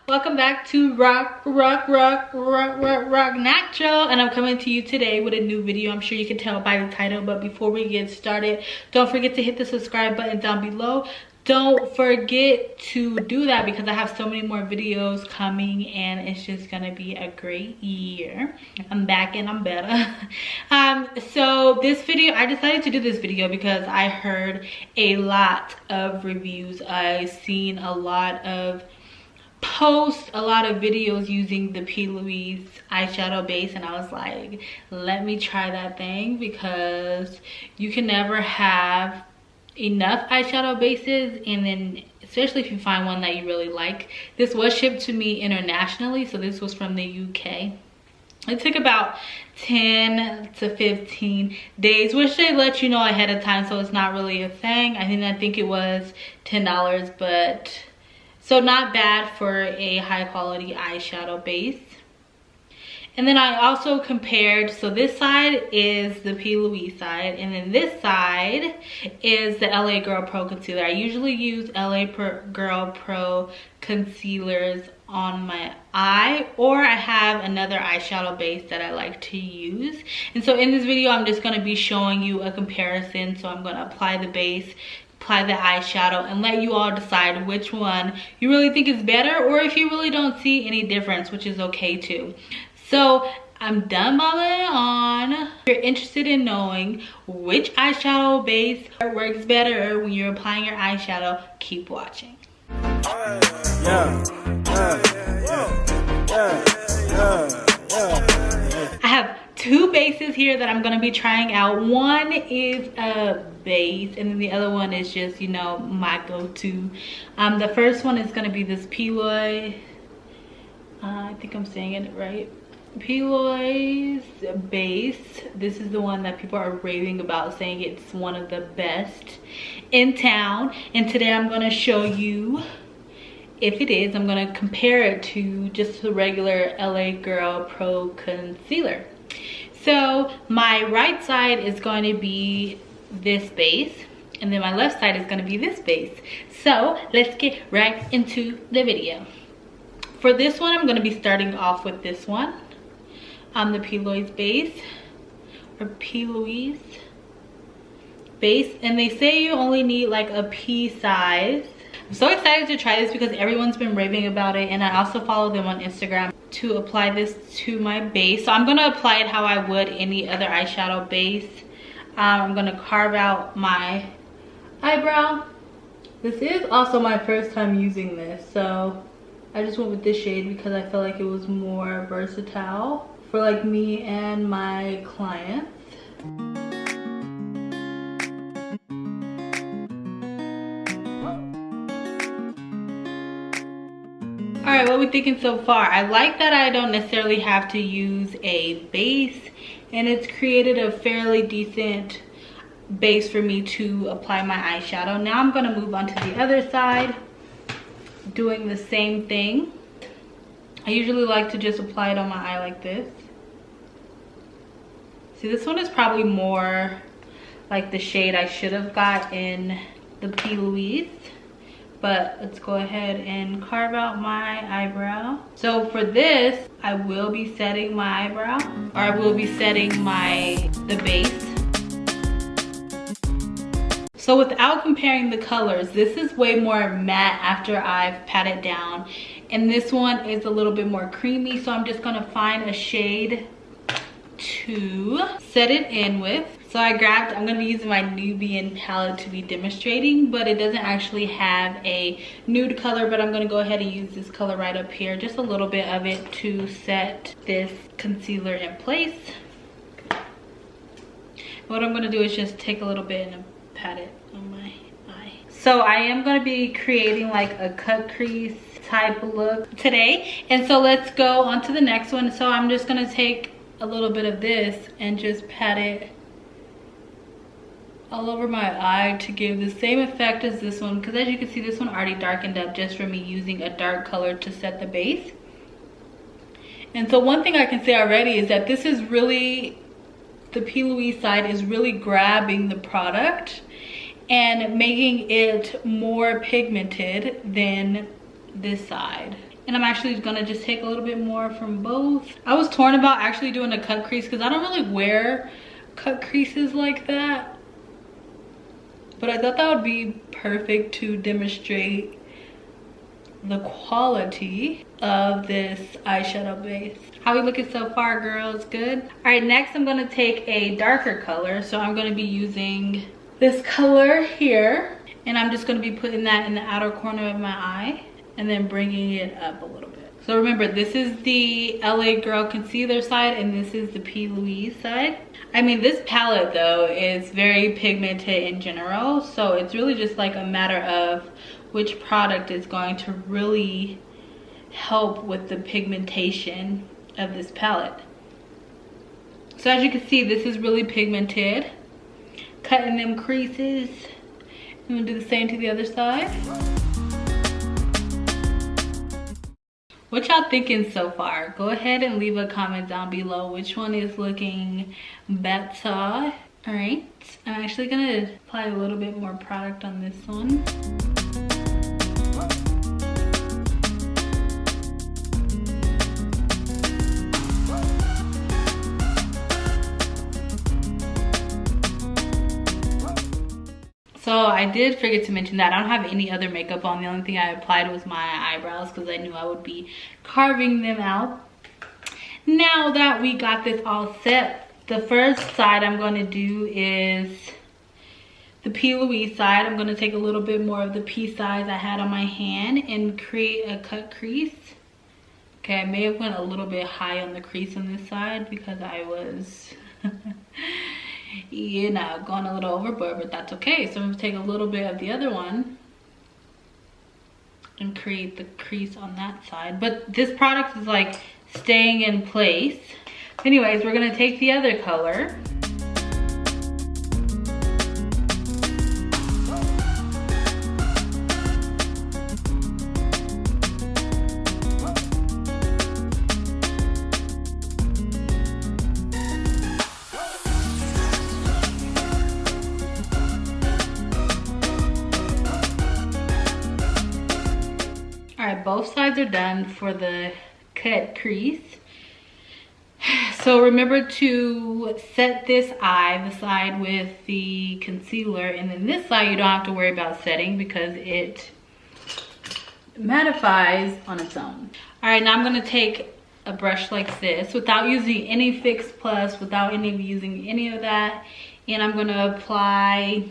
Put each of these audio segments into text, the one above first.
Welcome back to Rock Natural, and I'm coming to you today with a new video. I'm sure you can tell by the title, but before we get started, don't forget to hit the subscribe button down below. Don't forget to do that because I have so many more videos coming and it's just gonna be a great year. I'm back and I'm better. So this video, I decided to do this video because I heard a lot of reviews. I've seen a lot of posts, a lot of videos using the Louise eyeshadow base, and I was like, let me try that thing because you can never have enough eyeshadow bases, and then especially if you find one that you really like. This was shipped to me internationally, so this was from the UK. It took about 10 to 15 days, which they let you know ahead of time, so it's not really a thing. I think it was $10, but so not bad for a high quality eyeshadow base. And then I also compared, so this side is the Louise side, and then this side is the L.A Girl Pro concealer. I usually use L.A Girl Pro concealers on my eye, or I have another eyeshadow base that I like to use. And so in this video, I'm just gonna be showing you a comparison. So I'm gonna apply the base, apply the eyeshadow, and let you all decide which one you really think is better, or if you really don't see any difference, which is okay too. So I'm done babbling on. If you're interested in knowing which eyeshadow base works better when you're applying your eyeshadow, keep watching. I have two bases here that I'm gonna be trying out. One is a base, and then the other one is just, you know, my go-to. The first one is gonna be this Louise, I think I'm saying it right, Louise base. This is the one that people are raving about, saying it's one of the best in town. And today I'm gonna show you if it is. I'm gonna compare it to just the regular L.A Girl Pro concealer. So my right side is going to be this base, and then my left side is going to be this base. So let's get right into the video. For this one, I'm going to be starting off with this one, the Louise base, or Louise base, and they say you only need like a pea size. I'm so excited to try this because everyone's been raving about it, and I also follow them on Instagram to apply this to my base. So I'm going to apply it how I would any other eyeshadow base. I'm going to carve out my eyebrow. This is also my first time using this, so I just went with this shade because I felt like it was more versatile for like me and my clients. All right, what are we thinking so far? I like that I don't necessarily have to use a base, and it's created a fairly decent base for me to apply my eyeshadow. Now I'm gonna move on to the other side, doing the same thing. I usually like to just apply it on my eye like this. See, this one is probably more like the shade I should have got in the Louise. But let's go ahead and carve out my eyebrow. So for this, I will be setting my eyebrow, or I will be setting the base. So without comparing the colors, this is way more matte after I've patted down, and this one is a little bit more creamy. So I'm just gonna find a shade to set it in with. So I'm gonna be using my Nubian palette to be demonstrating, but it doesn't actually have a nude color, but I'm gonna go ahead and use this color right up here, just a little bit of it to set this concealer in place. What I'm gonna do is just take a little bit and pat it on my eye. So I am gonna be creating like a cut crease type look today, and so let's go on to the next one. So I'm just gonna take a little bit of this and just pat it all over my eye to give the same effect as this one, because as you can see, this one already darkened up just from me using a dark color to set the base. And so one thing I can say already is that this is really, the Louise side is really grabbing the product and making it more pigmented than this side. And I'm actually gonna just take a little bit more from both. I was torn about actually doing a cut crease because I don't really wear cut creases like that. But I thought that would be perfect to demonstrate the quality of this eyeshadow base. How we looking so far, girls? Good? All right, next I'm gonna take a darker color. So I'm gonna be using this color here. And I'm just gonna be putting that in the outer corner of my eye and then bringing it up a little bit. So remember, this is the LA Girl concealer side and this is the P. Louise side. I mean, this palette though is very pigmented in general. So it's really just like a matter of which product is going to really help with the pigmentation of this palette. So as you can see, this is really pigmented. Cutting them creases. I'm gonna do the same to the other side. What y'all thinking so far? Go ahead and leave a comment down below which one is looking better. All right, I'm actually gonna apply a little bit more product on this one. So I did forget to mention that I don't have any other makeup on. The only thing I applied was my eyebrows because I knew I would be carving them out. Now that we got this all set, the first side I'm going to do is the P. Louise side. I'm going to take a little bit more of the P size I had on my hand and create a cut crease. Okay, I may have went a little bit high on the crease on this side because I was you know, going a little overboard, but that's okay. So I'm gonna take a little bit of the other one and create the crease on that side. But this product is like staying in place. Anyways, we're gonna take the other color. Both sides are done for the cut crease. So remember to set this eye, the side with the concealer, and then this side you don't have to worry about setting because it mattifies on its own. All right, now I'm gonna take a brush like this without using any Fix Plus, without using any of that, and I'm gonna apply,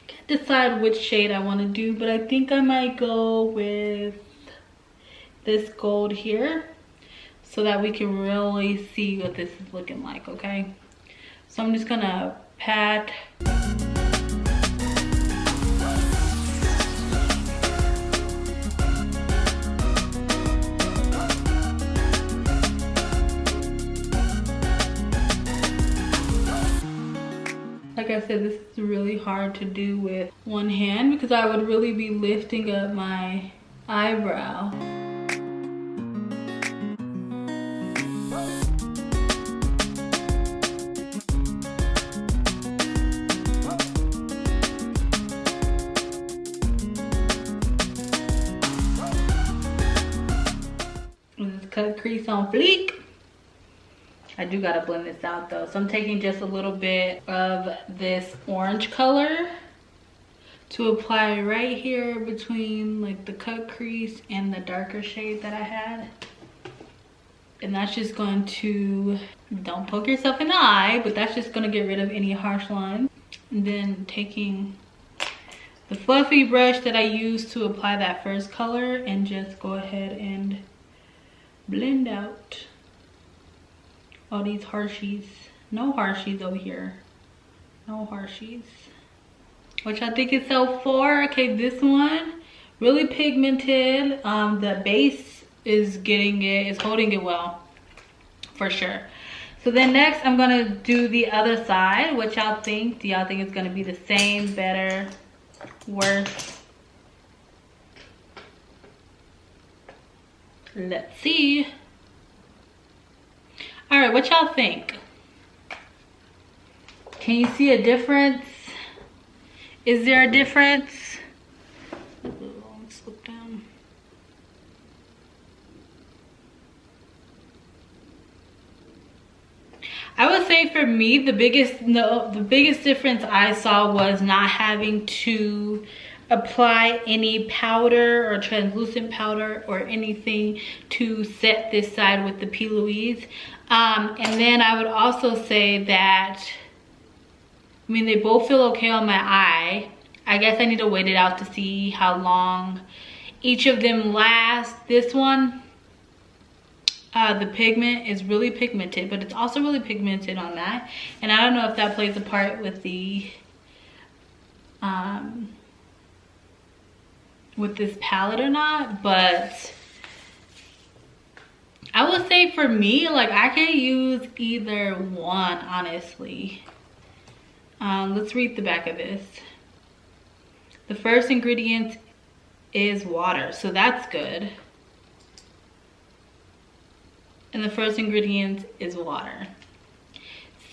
can't decide which shade I want to do, but I think I might go with this gold here so that we can really see what this is looking like. Okay, so I'm just gonna pat like I said, this is really hard to do with one hand because I would really be lifting up my eyebrow. Cut crease on fleek. I do gotta blend this out though, so I'm taking just a little bit of this orange color to apply right here between like the cut crease and the darker shade that I had, and that's just going to, don't poke yourself in the eye, but that's just gonna get rid of any harsh lines. And then taking the fluffy brush that I used to apply that first color and just go ahead and blend out all these harshies. No harshies over here. No harshies. Which I think is so far. Okay, this one, really pigmented. The base is getting it, is holding it well, for sure. So then next I'm gonna do the other side. What y'all think? Do y'all think it's gonna be the same, better, worse? Let's see. All right, what y'all think? Can you see a difference? Is there a difference? Let's look down. I would say for me, the biggest difference I saw was not having to apply any powder or translucent powder or anything to set this side with the P. Louise. And then I would also say that, I mean, they both feel okay on my eye. I guess I need to wait it out to see how long each of them last. This one, the pigment is really pigmented, but it's also really pigmented on that. And I don't know if that plays a part with the with this palette or not, but I would say for me, like, I can use either one, honestly. Let's read the back of this. The first ingredient is water, so that's good. And the first ingredient is water.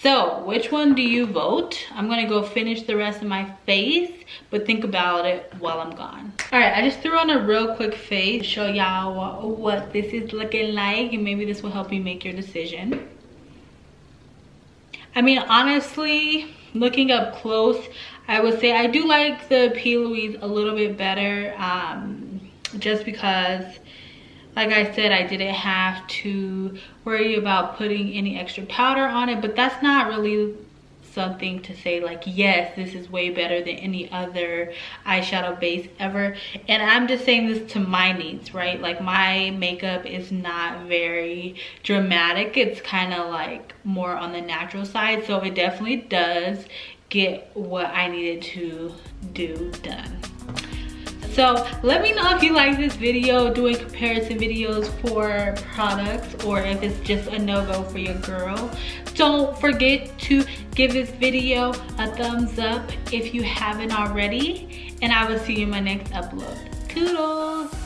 So which one do you vote? I'm gonna go finish the rest of my face, but think about it while I'm gone. All right, I just threw on a real quick face to show y'all what this is looking like, and maybe this will help you make your decision. I mean, honestly, looking up close, I would say I do like the P. Louise a little bit better, just because, like I said, I didn't have to worry about putting any extra powder on it, but that's not really something to say like, yes, this is way better than any other eyeshadow base ever. And I'm just saying this to my needs, right? Like, my makeup is not very dramatic. It's kind of like more on the natural side. So it definitely does get what I needed to do done. So let me know if you like this video, doing comparison videos for products, or if it's just a no-go for your girl. Don't forget to give this video a thumbs up if you haven't already, and I will see you in my next upload. Toodles!